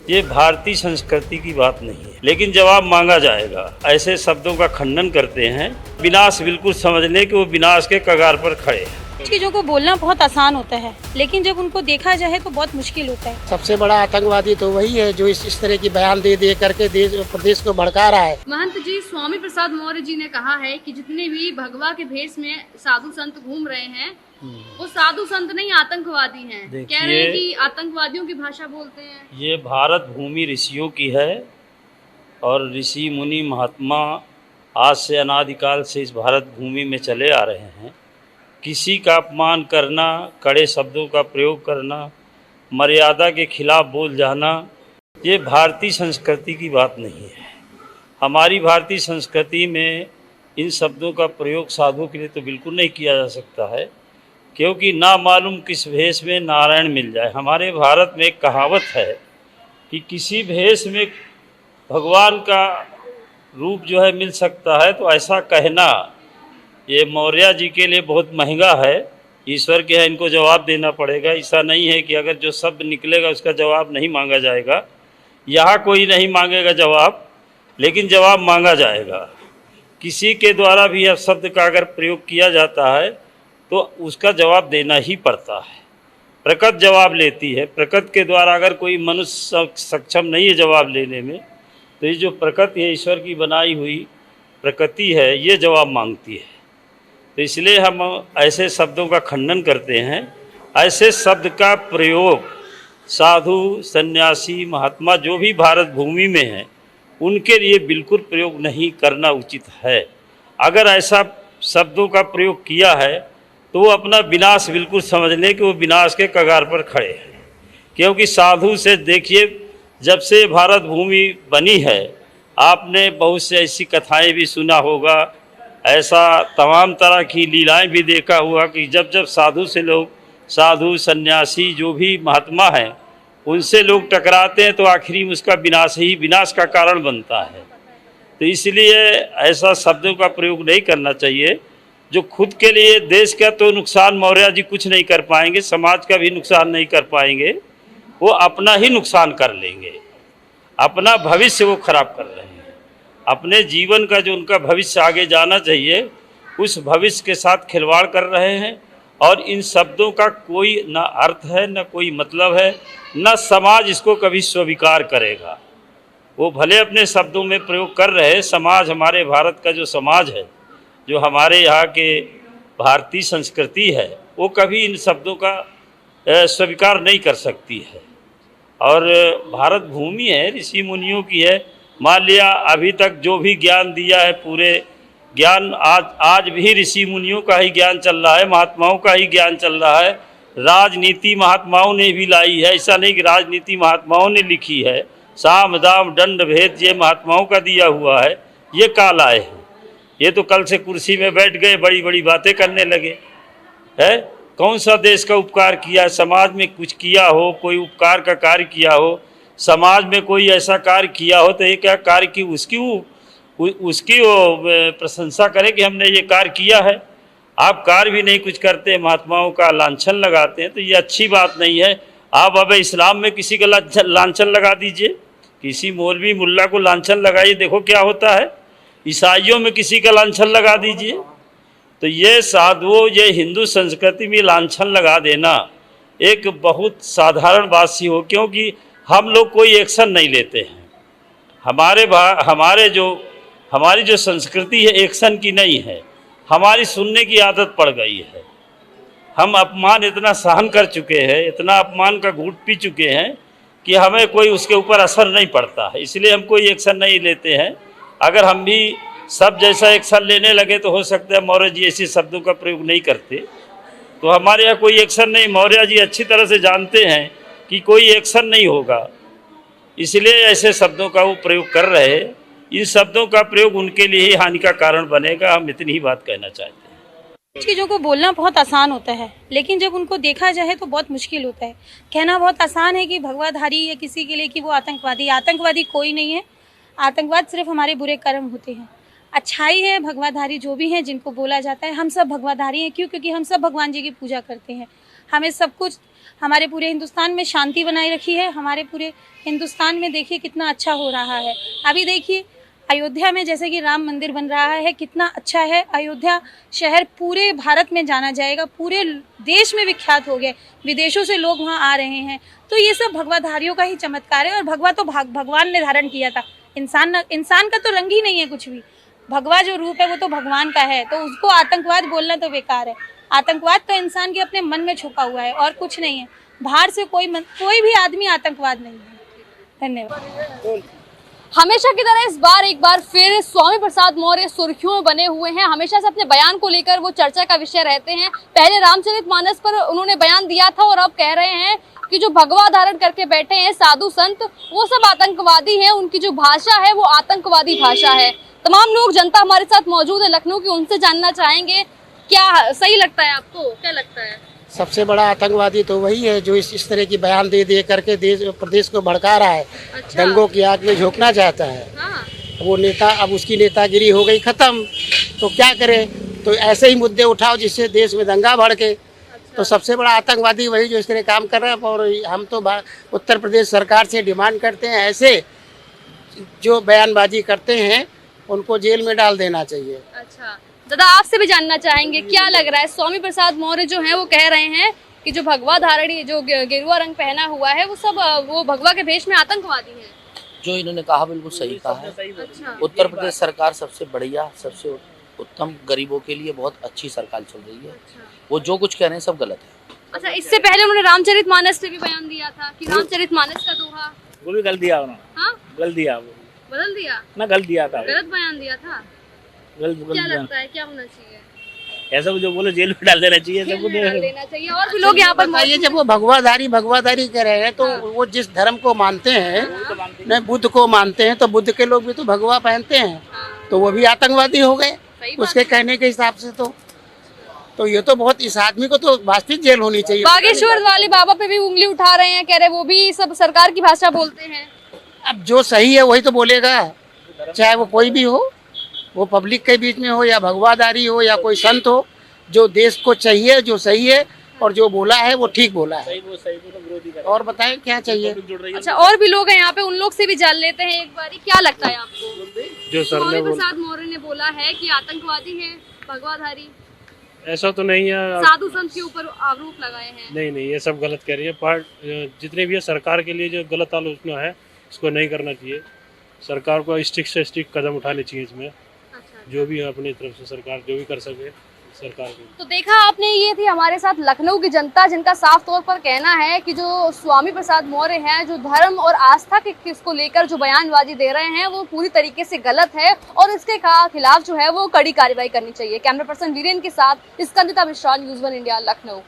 ये भारतीय संस्कृति की बात नहीं है, लेकिन जवाब मांगा जाएगा। ऐसे शब्दों का खंडन करते हैं। विनाश बिल्कुल समझ लें कि वो विनाश के कगार पर खड़े हैं। चीज़ों को बोलना बहुत आसान होता है, लेकिन जब उनको देखा जाए तो बहुत मुश्किल होता है। सबसे बड़ा आतंकवादी तो वही है जो इस तरह की बयान दे करके देश प्रदेश को भड़का रहा है। महंत जी स्वामी प्रसाद मौर्य जी ने कहा है कि जितने भी भगवा के भेष में साधु संत घूम रहे हैं वो साधु संत नहीं आतंकवादी हैं। कह रहे हैं कि आतंकवादियों की भाषा बोलते हैं। ये भारत भूमि ऋषियों की है और ऋषि मुनि महात्मा आज से अनादिकाल से इस भारत भूमि में चले आ रहे हैं। किसी का अपमान करना, कड़े शब्दों का प्रयोग करना, मर्यादा के खिलाफ बोल जाना, ये भारतीय संस्कृति की बात नहीं है। हमारी भारतीय संस्कृति में इन शब्दों का प्रयोग साधुओं के लिए तो बिल्कुल नहीं किया जा सकता है, क्योंकि ना मालूम किस भेष में नारायण मिल जाए। हमारे भारत में एक कहावत है कि किसी भेष में भगवान का रूप जो है मिल सकता है, तो ऐसा कहना ये मौर्य जी के लिए बहुत महंगा है। ईश्वर के है, इनको जवाब देना पड़ेगा। ऐसा नहीं है कि अगर जो शब्द निकलेगा उसका जवाब नहीं मांगा जाएगा। यहाँ कोई नहीं मांगेगा जवाब, लेकिन जवाब मांगा जाएगा। किसी के द्वारा भी यह शब्द का अगर प्रयोग किया जाता है तो उसका जवाब देना ही पड़ता है। प्रकृति जवाब लेती है। प्रकृति के द्वारा अगर कोई मनुष्य सक्षम नहीं है जवाब लेने में, तो ये जो प्रकृति है, ईश्वर की बनाई हुई प्रकृति है, ये जवाब मांगती है। तो इसलिए हम ऐसे शब्दों का खंडन करते हैं। ऐसे शब्द का प्रयोग साधु, सन्यासी, महात्मा जो भी भारत भूमि में हैं उनके लिए बिल्कुल प्रयोग नहीं करना उचित है। अगर ऐसा शब्दों का प्रयोग किया है तो वो अपना विनाश बिल्कुल समझ लें कि वो विनाश के कगार पर खड़े हैं। क्योंकि साधु से देखिए, जब से भारत भूमि बनी है आपने बहुत से ऐसी कथाएं भी सुना होगा, ऐसा तमाम तरह की लीलाएं भी देखा हुआ कि जब जब साधु से लोग, साधु सन्यासी जो भी महात्मा हैं उनसे लोग टकराते हैं तो आखिरी में उसका विनाश का कारण बनता है। तो इसलिए ऐसा शब्दों का प्रयोग नहीं करना चाहिए जो खुद के लिए, देश का तो नुकसान मौर्य जी कुछ नहीं कर पाएंगे, समाज का भी नुकसान नहीं कर पाएंगे, वो अपना ही नुकसान कर लेंगे। अपना भविष्य वो खराब कर रहे हैं। अपने जीवन का जो उनका भविष्य आगे जाना चाहिए उस भविष्य के साथ खिलवाड़ कर रहे हैं। और इन शब्दों का कोई ना अर्थ है, ना कोई मतलब है, ना समाज इसको कभी स्वीकार करेगा। वो भले अपने शब्दों में प्रयोग कर रहे हैं। समाज, हमारे भारत का जो समाज है, जो हमारे यहाँ के भारतीय संस्कृति है, वो कभी इन शब्दों का स्वीकार नहीं कर सकती है। और भारत भूमि है, ऋषि मुनियों की है। मान लिया अभी तक जो भी ज्ञान दिया है, पूरे ज्ञान आज भी ऋषि मुनियों का ही ज्ञान चल रहा है, महात्माओं का ही ज्ञान चल रहा है। राजनीति महात्माओं ने भी लाई है, ऐसा नहीं कि राजनीति महात्माओं ने लिखी है। साम दाम दंड भेद ये महात्माओं का दिया हुआ है। ये काल आए हैं, ये तो कल से कुर्सी में बैठ गए, बड़ी बड़ी बातें करने लगे। है कौन सा देश का उपकार किया, समाज में कुछ किया हो, कोई उपकार का कार्य किया हो, समाज में कोई ऐसा कार्य किया हो तो ये क्या कार्य की उसकी वो प्रशंसा करें कि हमने ये कार्य किया है। आप कार्य भी नहीं कुछ करते, महात्माओं का लांछन लगाते हैं, तो ये अच्छी बात नहीं है। आप अब इस्लाम में किसी का लांछन लगा दीजिए, किसी मौलवी मुल्ला को लांछन लगाइए, देखो क्या होता है। ईसाइयों में किसी का लांछन लगा दीजिए। तो ये साधुओं, ये हिंदू संस्कृति में लांछन लगा देना एक बहुत साधारण बात सी हो, क्योंकि हम लोग कोई एक्शन नहीं लेते हैं। हमारी जो संस्कृति है एक्शन की नहीं है, हमारी सुनने की आदत पड़ गई है। हम अपमान इतना सहन कर चुके हैं, इतना अपमान का घूंट पी चुके हैं कि हमें कोई उसके ऊपर असर नहीं पड़ता है, इसलिए हम कोई एक्शन नहीं लेते हैं। अगर हम भी सब जैसा एक्शन लेने लगे तो हो सकता है मौर्य जी ऐसे शब्दों का प्रयोग नहीं करते। तो हमारे यहाँ कोई एक्शन नहीं, मौर्य जी अच्छी तरह से जानते हैं कि कोई एक्शन नहीं होगा, इसलिए ऐसे शब्दों का वो प्रयोग कर रहे हैं। इन शब्दों का प्रयोग उनके लिए ही हानि का कारण बनेगा। हम इतनी ही बात कहना चाहते हैं। चीज़ों को बोलना बहुत आसान होता है, लेकिन जब उनको देखा जाए तो बहुत मुश्किल होता है। कहना बहुत आसान है कि भगवाधारी या किसी के लिए कि वो आतंकवादी कोई नहीं है। आतंकवाद सिर्फ हमारे बुरे कर्म होते हैं। अच्छाई है भगवाधारी जो भी हैं जिनको बोला जाता है, हम सब भगवाधारी हैं। क्यों? क्योंकि हम सब भगवान जी की पूजा करते हैं। हमें सब कुछ हमारे पूरे हिंदुस्तान में शांति बनाए रखी है। हमारे पूरे हिंदुस्तान में देखिए कितना अच्छा हो रहा है। अभी देखिए अयोध्या में जैसे कि राम मंदिर बन रहा है, कितना अच्छा है। अयोध्या शहर पूरे भारत में जाना जाएगा, पूरे देश में विख्यात हो गया, विदेशों से लोग वहाँ आ रहे हैं। तो ये सब भगवाधारियों का ही चमत्कार है। और भगवा तो भगवान ने धारण किया था, इंसान का तो रंग ही नहीं है कुछ भी। भगवा जो रूप है वो तो भगवान का है, तो उसको आतंकवाद बोलना तो बेकार है। आतंकवाद तो इंसान के अपने मन में छुपा हुआ है और कुछ नहीं है। बाहर से कोई भी आदमी आतंकवाद नहीं है। धन्यवाद। हमेशा की तरह इस बार एक बार फिर स्वामी प्रसाद मौर्य सुर्खियों में बने हुए हैं। हमेशा से अपने बयान को लेकर वो चर्चा का विषय रहते हैं। पहले रामचरितमानस पर उन्होंने बयान दिया था और अब कह रहे हैं कि जो भगवा धारण करके बैठे हैं साधु संत, वो सब आतंकवादी हैं। उनकी जो भाषा है वो आतंकवादी भाषा है। तमाम लोग, जनता हमारे साथ मौजूद है लखनऊ की, उनसे जानना चाहेंगे क्या सही लगता है आपको, क्या लगता है? सबसे बड़ा आतंकवादी तो वही है जो इस तरह की बयान दे करके देश प्रदेश को भड़का रहा है। अच्छा। दंगों की आग में झोंकना चाहता है। हाँ। वो नेता, अब उसकी नेतागिरी हो गई खत्म, तो क्या करे? तो ऐसे ही मुद्दे उठाओ जिससे देश में दंगा भड़के। तो सबसे बड़ा आतंकवादी वही जो इस तरह काम कर रहा है। और हम तो उत्तर प्रदेश सरकार से डिमांड करते हैं, ऐसे जो बयानबाजी करते हैं उनको जेल में डाल देना चाहिए। अच्छा, दादा आपसे भी जानना चाहेंगे, क्या लग रहा है? स्वामी प्रसाद मौर्य जो हैं वो कह रहे हैं कि जो भगवा धारणी, जो गेरुआ रंग पहना हुआ है, वो सब वो भगवा के भेष में आतंकवादी हैं। जो इन्होंने कहा बिल्कुल सही कहा है। अच्छा। उत्तर प्रदेश सरकार सबसे बढ़िया, सबसे उत्तम, गरीबों के लिए बहुत अच्छी सरकार चल रही है। वो जो कुछ कह रहे हैं सब गलत है। अच्छा, इससे पहले उन्होंने रामचरितमानस से भी बयान दिया था कि रामचरितमानस का दोहा, वो भी गलत दिया उन्होंने। हाँ, गलत दिया, वो बदल दिया ना, गलत दिया था, गलत बयान दिया था। क्या लगता है क्या होना चाहिए? ऐसा जो बोलो जेल में डाल देना चाहिए, जेल में डाल देना चाहिए। और भी लोग यहाँ पर बताइए, जब वो भगवाधारी कह रहे हैं तो वो जिस धर्म को मानते हैं, न बुद्ध को मानते हैं, तो बुद्ध के लोग भी तो भगवा पहनते हैं, तो वो भी आतंकवादी हो गए उसके कहने के हिसाब से। तो ये तो बहुत, इस आदमी को तो वास्तविक जेल होनी चाहिए। बागेश्वर वाले बाबा पे भी उंगली उठा रहे हैं, कह रहे वो भी सब सरकार की भाषा बोलते हैं। अब जो सही है वही तो बोलेगा, चाहे वो कोई भी हो, वो पब्लिक के बीच में हो या भगवाधारी हो या कोई संत हो। जो देश को चाहिए, जो सही है और जो बोला है वो ठीक बोला है। और बताएं क्या चाहिए? अच्छा, और भी लोग हैं यहाँ पे, उन लोग से भी जान लेते हैं एक बारी। क्या लगता है आपको? जो स्वामी प्रसाद मौर्य ने बोला है कि आतंकवादी है भगवाधारी, ऐसा तो नहीं है। साधु संत के ऊपर आरोप लगाए हैं। नहीं, ये सब गलत कह रही है। जितने भी है सरकार के लिए जो गलत आलोचना है इसको नहीं करना चाहिए। सरकार को स्ट्रिक्ट से स्ट्रिक्ट कदम उठाने चाहिए इसमें। जो भी है अपनी तरफ से सरकार जो भी कर सके सरकार को। तो देखा आपने, ये थी हमारे साथ लखनऊ की जनता, जिनका साफ तौर पर कहना है कि जो स्वामी प्रसाद मौर्य हैं, जो धर्म और आस्था के इसको लेकर जो बयानबाजी दे रहे हैं वो पूरी तरीके से गलत है और इसके खिलाफ जो है वो कड़ी कार्रवाई करनी चाहिए। कैमरा पर्सन वीरेन के साथ स्कंदिता मिश्रा, न्यूज़ 1 इंडिया, लखनऊ।